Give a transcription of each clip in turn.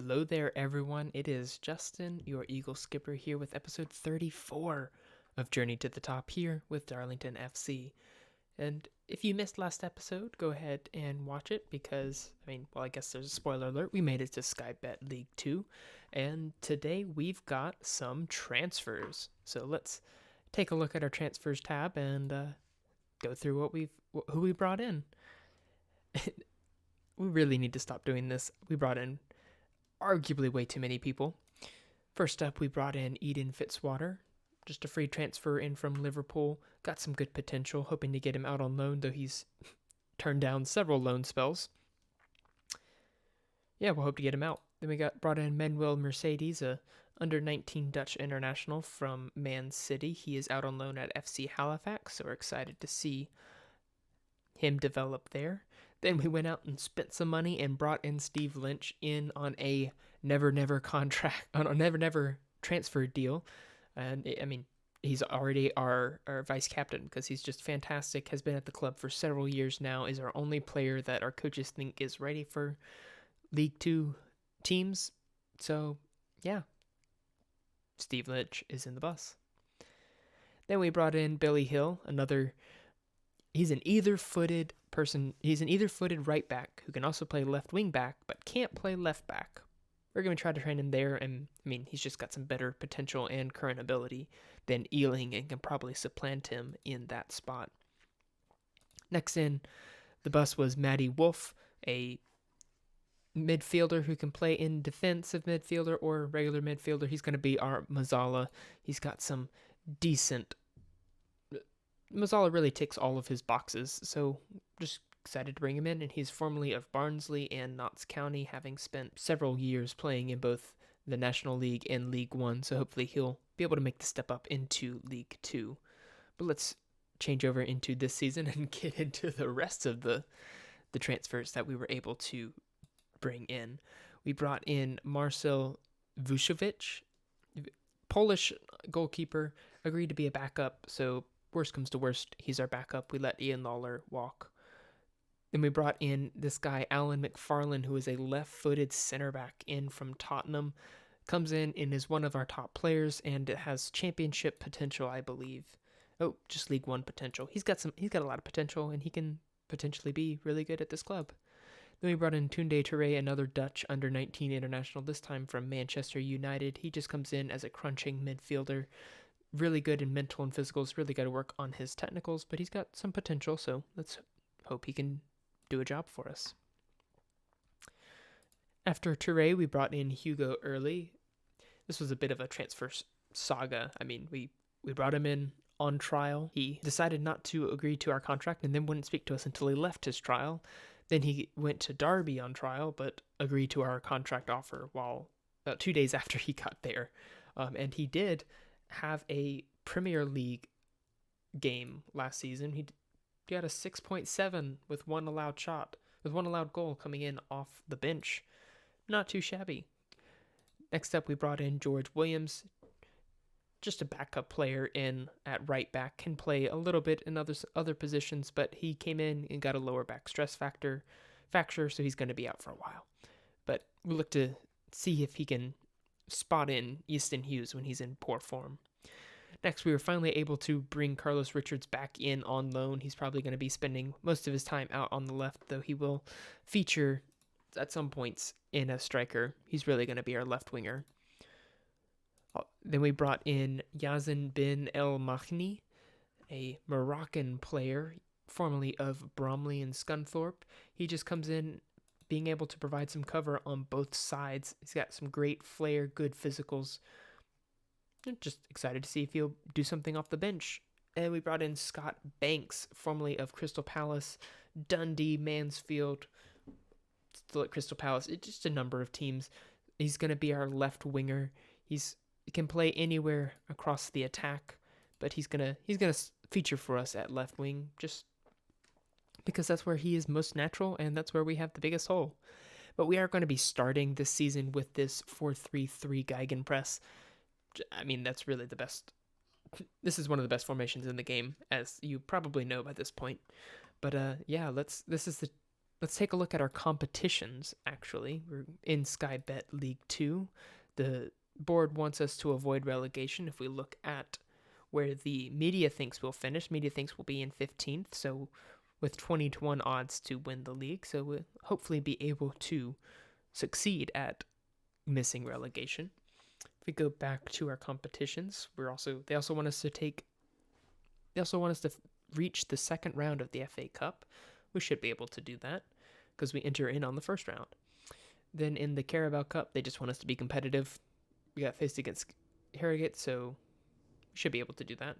Hello there, everyone. It is Justin, your Eagle Skipper, here with episode 34 of Journey to the Top here with Darlington FC. And if you missed last episode, go ahead and watch it because, I guess there's a spoiler alert. We made it to Sky Bet League 2, and today we've got some transfers. So let's take a look at our transfers tab and go through who we brought in. We really need to stop doing this. We brought in arguably way too many people. First up, we brought in Eden Fitzwater, just a free transfer in from Liverpool. Got some good potential, hoping to get him out on loan, though he's turned down several loan spells. Yeah, we'll hope to get him out. Then we brought in Manuel Mercedes, a under-19 Dutch international from Man City. He is out on loan at FC Halifax, so we're excited to see him develop there. Then we went out and spent some money and brought in Steve Lynch in on a never contract, on a never transfer deal. And he's already our vice captain because he's just fantastic, has been at the club for several years now, is our only player that our coaches think is ready for League 2 teams. So, yeah, Steve Lynch is in the bus. Then we brought in Billy Hill, he's an either-footed right back who can also play left wing back, but can't play left back. We're going to try to train him there, and he's just got some better potential and current ability than Ealing and can probably supplant him in that spot. Next in the bus was Matty Wolf, a midfielder who can play in defensive midfielder or regular midfielder. He's going to be our Mazzala. He's got some decent... Mazzala really ticks all of his boxes, so just excited to bring him in. And he's formerly of Barnsley and Notts County, having spent several years playing in both the National League and League 1, so hopefully he'll be able to make the step up into League 2. But let's change over into this season and get into the rest of the transfers that we were able to bring in. We brought in Marcel Vucevic, Polish goalkeeper, agreed to be a backup, so worst comes to worst, he's our backup. We let Ian Lawler walk. Then we brought in this guy, Alan McFarlane, who is a left-footed center back in from Tottenham. Comes in and is one of our top players and has championship potential, I believe. Oh, just League 1 potential. He's got a lot of potential, and he can potentially be really good at this club. Then we brought in Tunde Touré, another Dutch under-19 international, this time from Manchester United. He just comes in as a crunching midfielder. Really good in mental and physicals, really got to work on his technicals, but he's got some potential, so let's hope he can do a job for us. After Touré, we brought in Hugo Early. This was a bit of a transfer saga. We brought him in on trial. He decided not to agree to our contract and then wouldn't speak to us until he left his trial. Then he went to Derby on trial, but agreed to our contract offer while 2 days after he got there. And he did have a Premier League game last season. He got a 6.7 with one allowed goal coming in off the bench. Not too shabby. Next up, we brought in George Williams, just a backup player in at right back, can play a little bit in other positions, but he came in and got a lower back stress fracture, so he's going to be out for a while. But we look to see if he can spot in Easton Hughes when he's in poor form. Next, we were finally able to bring Carlos Richards back in on loan. He's probably going to be spending most of his time out on the left, though he will feature at some points in a striker. He's really going to be our left winger. Then we brought in Yazin bin El Mahni, a Moroccan player, formerly of Bromley and Scunthorpe. He just comes in being able to provide some cover on both sides. He's got some great flair, good physicals. I'm just excited to see if he'll do something off the bench. And we brought in Scott Banks, formerly of Crystal Palace, Dundee, Mansfield, still at Crystal Palace. It's just a number of teams. He's going to be our left winger. He can play anywhere across the attack, but he's gonna feature for us at left wing, just because that's where he is most natural and that's where we have the biggest hole. But we are going to be starting this season with this 4-3-3 Gegenpress. That's really the best. This is one of the best formations in the game, as you probably know by this point. But this is let's take a look at our competitions, actually. We're in Sky Bet League 2. The board wants us to avoid relegation. If we look at where the media thinks we'll finish, media thinks we'll be in 15th, so with 20-1 odds to win the league. So we'll hopefully be able to succeed at missing relegation. If we go back to our competitions, they also want us to reach the second round of the FA Cup. We should be able to do that because we enter in on the first round. Then in the Carabao Cup, they just want us to be competitive. We got faced against Harrogate, so we should be able to do that.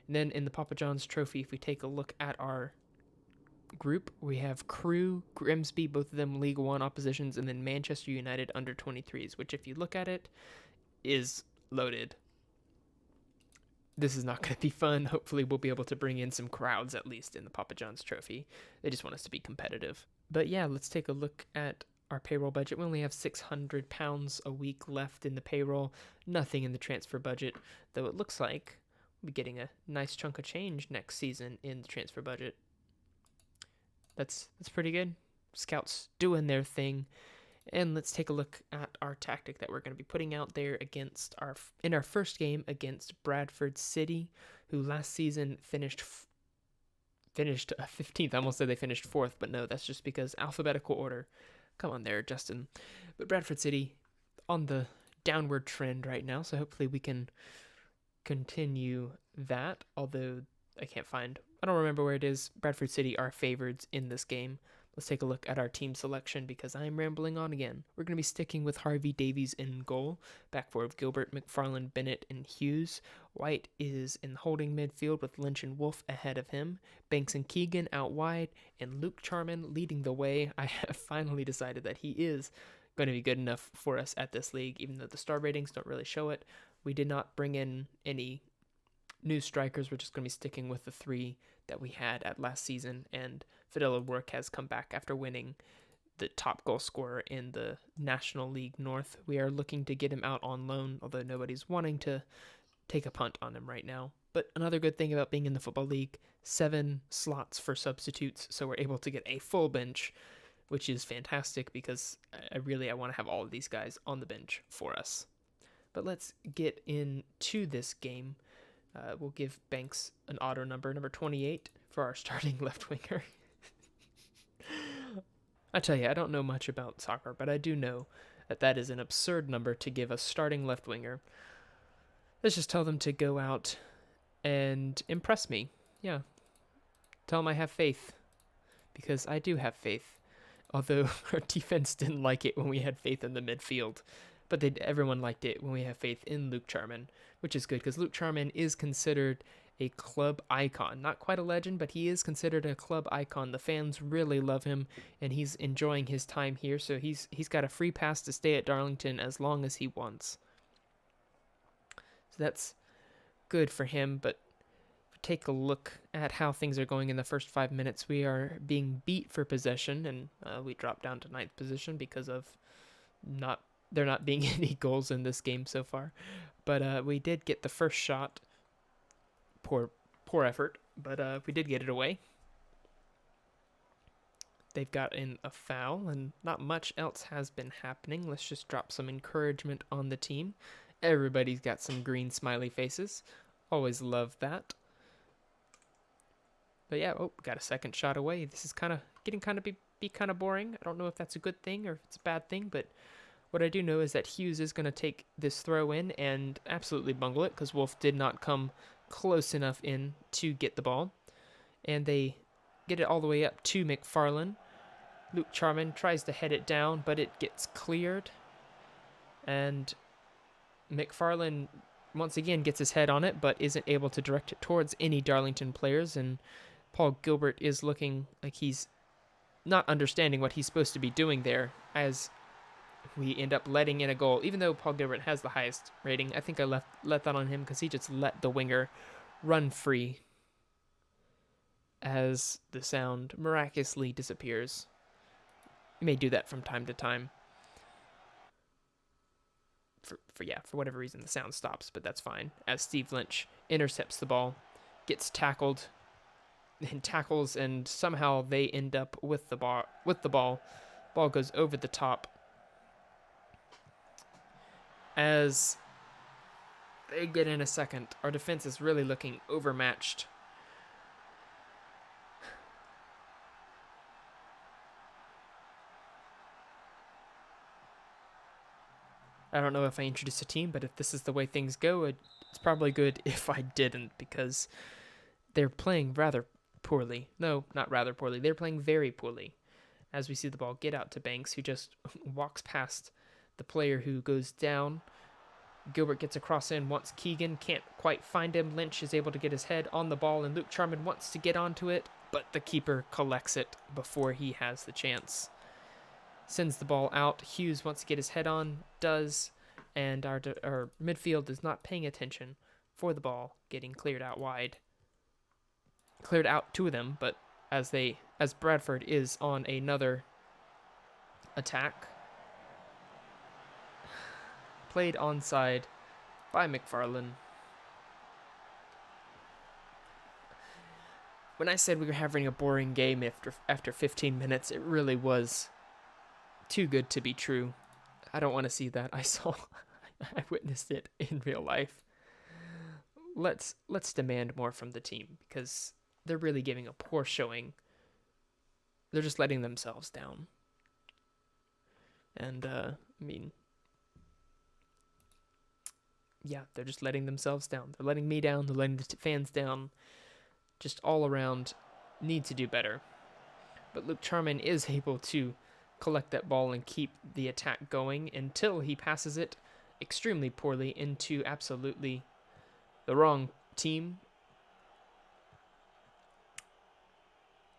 And then in the Papa John's Trophy, if we take a look at our group, we have Crewe, Grimsby, both of them League One oppositions, and then Manchester United under 23s, which if you look at it, is loaded. This is not going to be fun. Hopefully we'll be able to bring in some crowds at least in the Papa John's Trophy. They just want us to be competitive. But yeah, let's take a look at our payroll budget. We only have £600 a week left in the payroll. Nothing in the transfer budget, though it looks like we'll be getting a nice chunk of change next season in the transfer budget. That's pretty good. Scouts doing their thing. And let's take a look at our tactic that we're going to be putting out there in our first game against Bradford City, who last season finished 15th. I almost said they finished 4th, but no, that's just because alphabetical order. Come on there, Justin. But Bradford City on the downward trend right now, so hopefully we can continue that, although I don't remember where it is. Bradford City are favorites in this game. Let's take a look at our team selection because I'm rambling on again. We're going to be sticking with Harvey Davies in goal. Back four of Gilbert, McFarlane, Bennett, and Hughes. White is in holding midfield with Lynch and Wolf ahead of him. Banks and Keegan out wide, and Luke Charman leading the way. I have finally decided that he is going to be good enough for us at this league, even though the star ratings don't really show it. We did not bring in any new strikers. We're just going to be sticking with the 3 that we had at last season, and Fidel Work has come back after winning the top goal scorer in the National League North. We are looking to get him out on loan, although nobody's wanting to take a punt on him right now. But another good thing about being in the Football League, 7 slots for substitutes, so we're able to get a full bench, which is fantastic because I want to have all of these guys on the bench for us. But let's get into this game. We'll give Banks an auto number 28 for our starting left winger. I tell you, I don't know much about soccer, but I do know that is an absurd number to give a starting left winger. Let's just tell them to go out and impress me. Yeah. Tell them I have faith. Because I do have faith. Although our defense didn't like it when we had faith in the midfield. But everyone liked it when we have faith in Luke Charman, which is good because Luke Charman is considered a club icon. Not quite a legend, but he is considered a club icon. The fans really love him, and he's enjoying his time here, so he's got a free pass to stay at Darlington as long as he wants. So that's good for him, but take a look at how things are going in the first 5 minutes. We are being beat for possession, and we dropped down to 9th position because of there not being any goals in this game so far. But we did get the first shot. Poor effort, but we did get it away. They've got in a foul, and not much else has been happening. Let's just drop some encouragement on the team. Everybody's got some green smiley faces. Always love that. But yeah, got a second shot away. This is getting kind of boring. I don't know if that's a good thing or if it's a bad thing, but what I do know is that Hughes is going to take this throw in and absolutely bungle it because Wolf did not come close enough in to get the ball. And they get it all the way up to McFarlane. Luke Charman tries to head it down, but it gets cleared. And McFarlane once again gets his head on it, but isn't able to direct it towards any Darlington players. And Paul Gilbert is looking like he's not understanding what he's supposed to be doing there, as we end up letting in a goal. Even though Paul Gilbert has the highest rating, I think I let that on him because he just let the winger run free as the sound miraculously disappears. You may do that from time to time. For whatever reason, the sound stops, but that's fine. As Steve Lynch intercepts the ball, gets tackled, and tackles, and somehow they end up with the ball. Ball goes over the top as they get in a second. Our defense is really looking overmatched. I don't know if I introduced a team, but if this is the way things go, it's probably good if I didn't, because they're playing rather poorly. No, not rather poorly. They're playing very poorly. As we see the ball get out to Banks, who just walks past the player who goes down. Gilbert gets a cross in, wants Keegan, can't quite find him. Lynch is able to get his head on the ball, and Luke Charman wants to get onto it, but the keeper collects it before he has the chance. Sends the ball out. Hughes wants to get his head on, does, and our midfield is not paying attention for the ball getting cleared out wide. Cleared out two of them, but as Bradford is on another attack. Played onside by McFarlane. When I said we were having a boring game after 15 minutes, it really was too good to be true. I don't want to see that. I witnessed it in real life. Let's demand more from the team, because they're really giving a poor showing. They're just letting themselves down. And, yeah, they're just letting themselves down. They're letting me down. They're letting the fans down. Just all around, need to do better. But Luke Charman is able to collect that ball and keep the attack going until he passes it extremely poorly into absolutely the wrong team.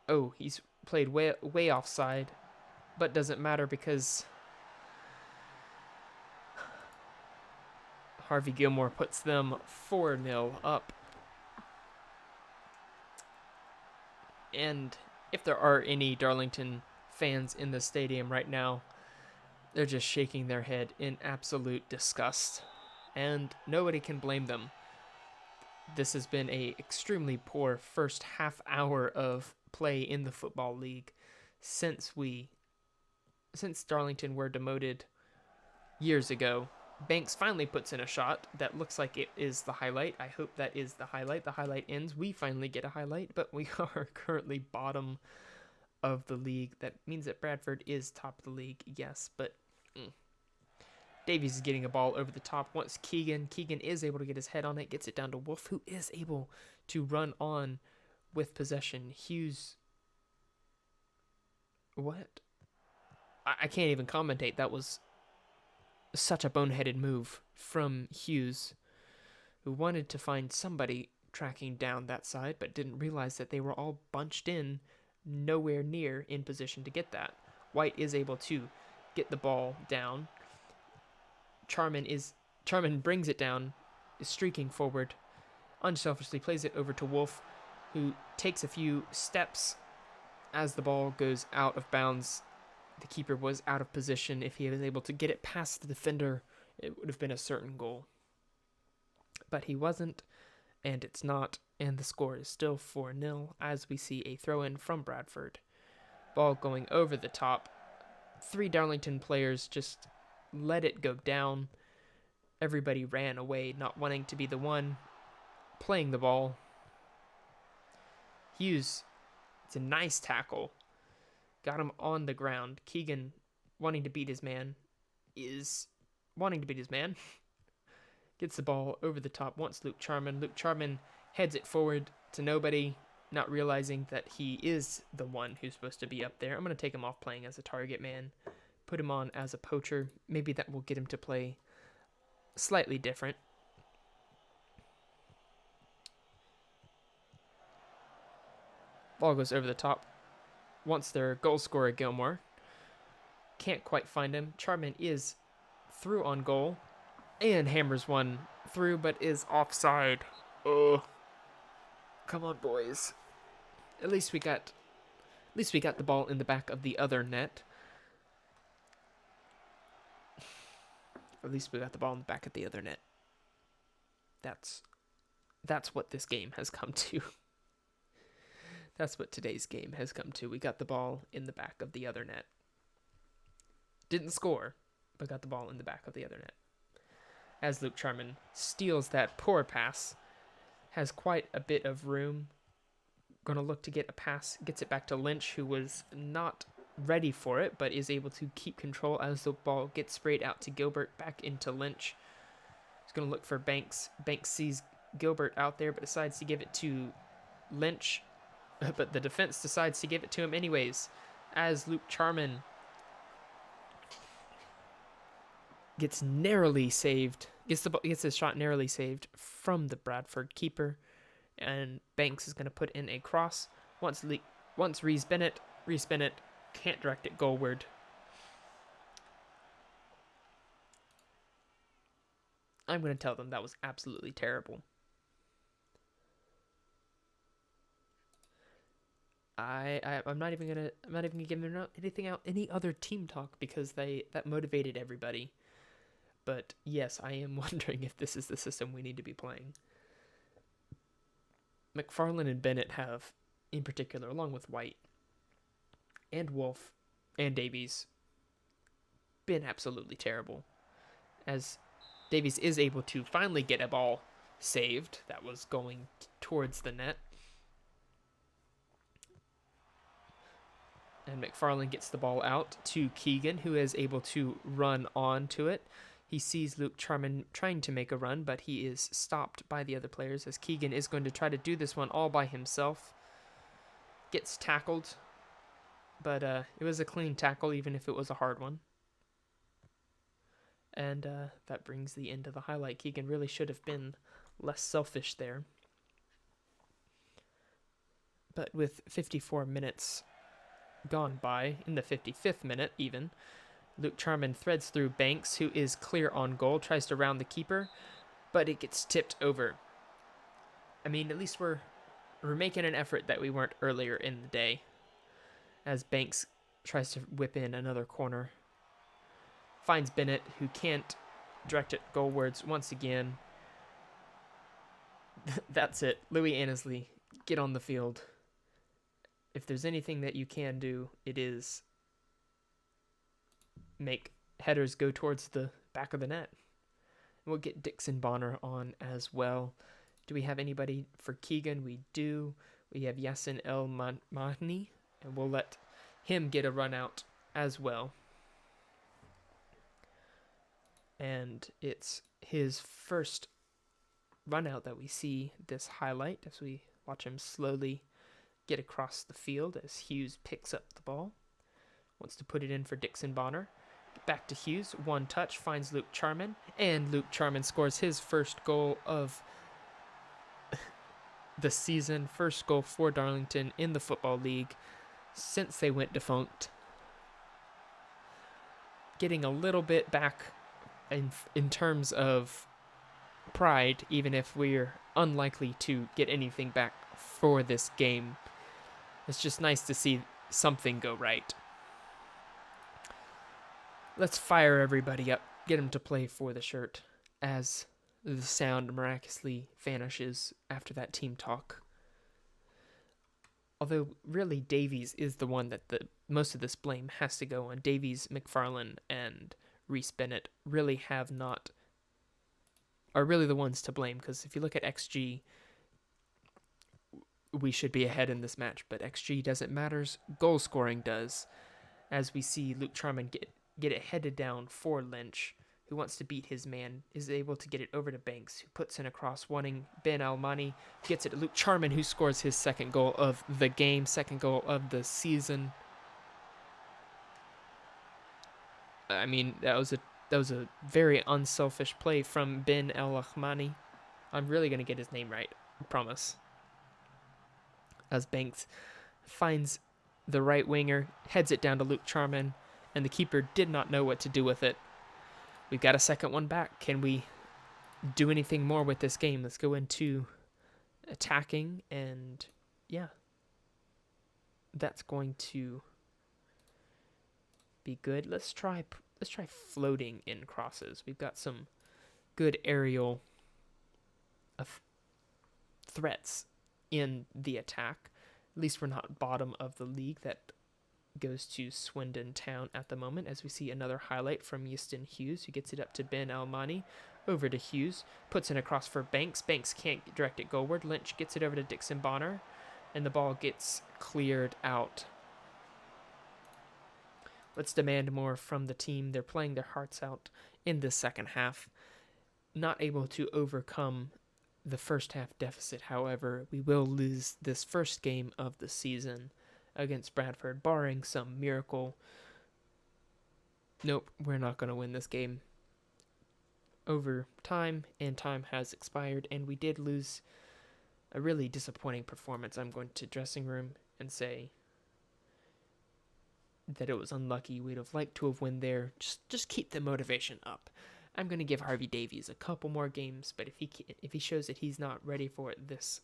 Oh, he's played way offside, but doesn't matter because Harvey Gilmore puts them 4-0 up. And if there are any Darlington fans in the stadium right now, they're just shaking their head in absolute disgust. And nobody can blame them. This has been an extremely poor first half hour of play in the Football League since Darlington were demoted years ago. Banks finally puts in a shot that looks like it is the highlight. I hope that is the highlight. The highlight ends. We finally get a highlight, but we are currently bottom of the league. That means that Bradford is top of the league, yes, but Davies is getting a ball over the top. Once Keegan is able to get his head on it, gets it down to Wolf, who is able to run on with possession. Hughes, what? I can't even commentate. That was such a boneheaded move from Hughes, who wanted to find somebody tracking down that side, but didn't realize that they were all bunched in, nowhere near in position to get that. White is able to get the ball down. Charman brings it down, is streaking forward, unselfishly plays it over to Wolf, who takes a few steps as the ball goes out of bounds. The keeper was out of position. If he was able to get it past the defender, it would have been a certain goal. But he wasn't, and it's not, and the score is still 4-0 as we see a throw-in from Bradford. Ball going over the top. 3 Darlington players just let it go down. Everybody ran away, not wanting to be the one playing the ball. Hughes, it's a nice tackle. Got him on the ground. Keegan, wanting to beat his man. Gets the ball over the top, wants Luke Charman. Luke Charman heads it forward to nobody, not realizing that he is the one who's supposed to be up there. I'm going to take him off playing as a target man, put him on as a poacher. Maybe that will get him to play slightly different. Ball goes over the top. Wants their goal scorer, Gilmore. Can't quite find him. Charman is through on goal and hammers one through, but is offside. Oh, come on, boys. At least we got the ball in the back of the other net. At least we got the ball in the back of the other net. That's what this game has come to. That's what today's game has come to. We got the ball in the back of the other net. Didn't score, but got the ball in the back of the other net. As Luke Charman steals that poor pass, has quite a bit of room. Gonna look to get a pass, gets it back to Lynch, who was not ready for it, but is able to keep control as the ball gets sprayed out to Gilbert, back into Lynch. He's gonna look for Banks. Banks sees Gilbert out there, but decides to give it to Lynch. But the defense decides to give it to him anyways, as Luke Charman gets narrowly saved, gets his shot narrowly saved from the Bradford keeper, and Banks is going to put in a cross. Once Reese Bennett can't direct it goalward. I'm going to tell them that was absolutely terrible. I'm not even gonna give them any other team talk, because that motivated everybody. But yes, I am wondering if this is the system we need to be playing. McFarlane and Bennett have, in particular, along with White and Wolf and Davies, been absolutely terrible. As Davies is able to finally get a ball saved that was going towards the net. And McFarlane gets the ball out to Keegan, who is able to run on to it. He sees Luke Charman trying to make a run, but he is stopped by the other players, as Keegan is going to try to do this one all by himself. Gets tackled, but it was a clean tackle, even if it was a hard one. And that brings the end of the highlight. Keegan really should have been less selfish there. But with 54 minutes gone by, in the 55th minute even, Luke Charman threads through Banks, who is clear on goal, tries to round the keeper, but it gets tipped over. I mean, at least we're making an effort that we weren't earlier in the day, as Banks tries to whip in another corner. Finds Bennett, who can't direct it goalwards once again. That's it. Louis Annesley, get on the field. If there's anything that you can do, it is make headers go towards the back of the net. We'll get Dixon Bonner on as well. Do we have anybody for Keegan? We do. We have Yassin El Mahni, and we'll let him get a run out as well. And it's his first run out that we see this highlight, as we watch him slowly get across the field as Hughes picks up the ball. Wants to put it in for Dixon Bonner. Back to Hughes. One touch, finds Luke Charman. And Luke Charman scores his first goal of the season. First goal for Darlington in the Football League since they went defunct. Getting a little bit back in terms of pride, even if we're unlikely to get anything back for this game. It's just nice to see something go right. Let's fire everybody up, get them to play for the shirt, as the sound miraculously vanishes after that team talk. Although, really, Davies is the one that most of this blame has to go on. Davies, McFarlane, and Reese Bennett really are really the ones to blame, because if you look at XG, we should be ahead in this match, but XG doesn't matter. Goal scoring does, as we see Luke Charman get it headed down for Lynch, who wants to beat his man, is able to get it over to Banks, who puts in a cross, wanting Ben Almani, gets it to Luke Charman, who scores his second goal of the game, second goal of the season. I mean, that was a very unselfish play from Ben El-Ahmani. I'm really going to get his name right, I promise. As Banks finds the right winger, heads it down to Luke Charman, and the keeper did not know what to do with it. We've got a second one back. Can we do anything more with this game? Let's go into attacking, and yeah, that's going to be good. Let's try floating in crosses. We've got some good aerial threats in the attack. At least we're not bottom of the league. That goes to Swindon Town at the moment, as we see another highlight from Easton Hughes, who gets it up to Ben Almani. Over to Hughes, puts it across for Banks. Banks can't direct it goalward. Lynch gets it over to Dixon Bonner, and the ball gets cleared out. Let's demand more from the team. They're playing their hearts out in the second half. Not able to overcome the first half deficit, however. We will lose this first game of the season against Bradford, barring some miracle. Nope, we're not going to win this game. Over time, and time has expired, and we did lose a really disappointing performance. I'm going to dressing room and say that it was unlucky. We'd have liked to have won there. Just keep the motivation up. I'm going to give Harvey Davies a couple more games, but if he shows that he's not ready for this,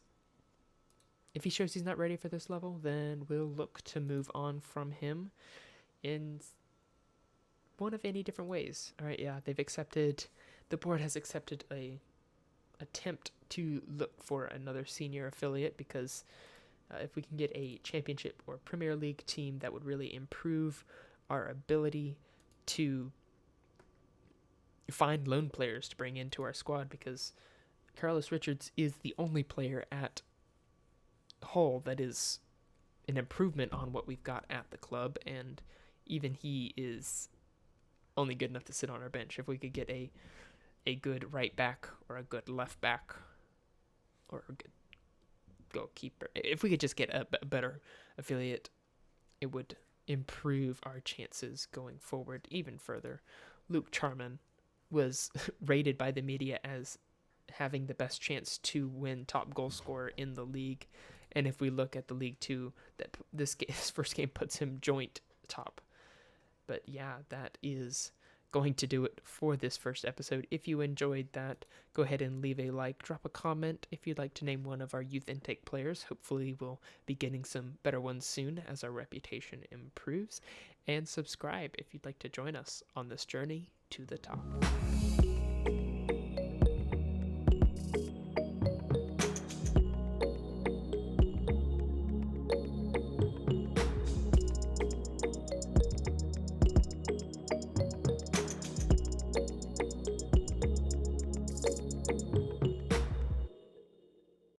if he shows he's not ready for this level, then we'll look to move on from him in one of any different ways. All right, yeah, the board has accepted a attempt to look for another senior affiliate, because if we can get a championship or Premier League team, that would really improve our ability to find loan players to bring into our squad, because Carlos Richards is the only player at Hull that is an improvement on what we've got at the club, and even he is only good enough to sit on our bench. If we could get a good right back or a good left back or a good goalkeeper, if we could just get a better affiliate, it would improve our chances going forward even further. Luke Charman was rated by the media as having the best chance to win top goal scorer in the league, and if we look at the League Two, that his first game puts him joint top. But yeah, that is going to do it for this first episode. If you enjoyed that, go ahead and leave a like, drop a comment if you'd like to name one of our youth intake players. Hopefully we'll be getting some better ones soon as our reputation improves, and subscribe if you'd like to join us on this journey to the top.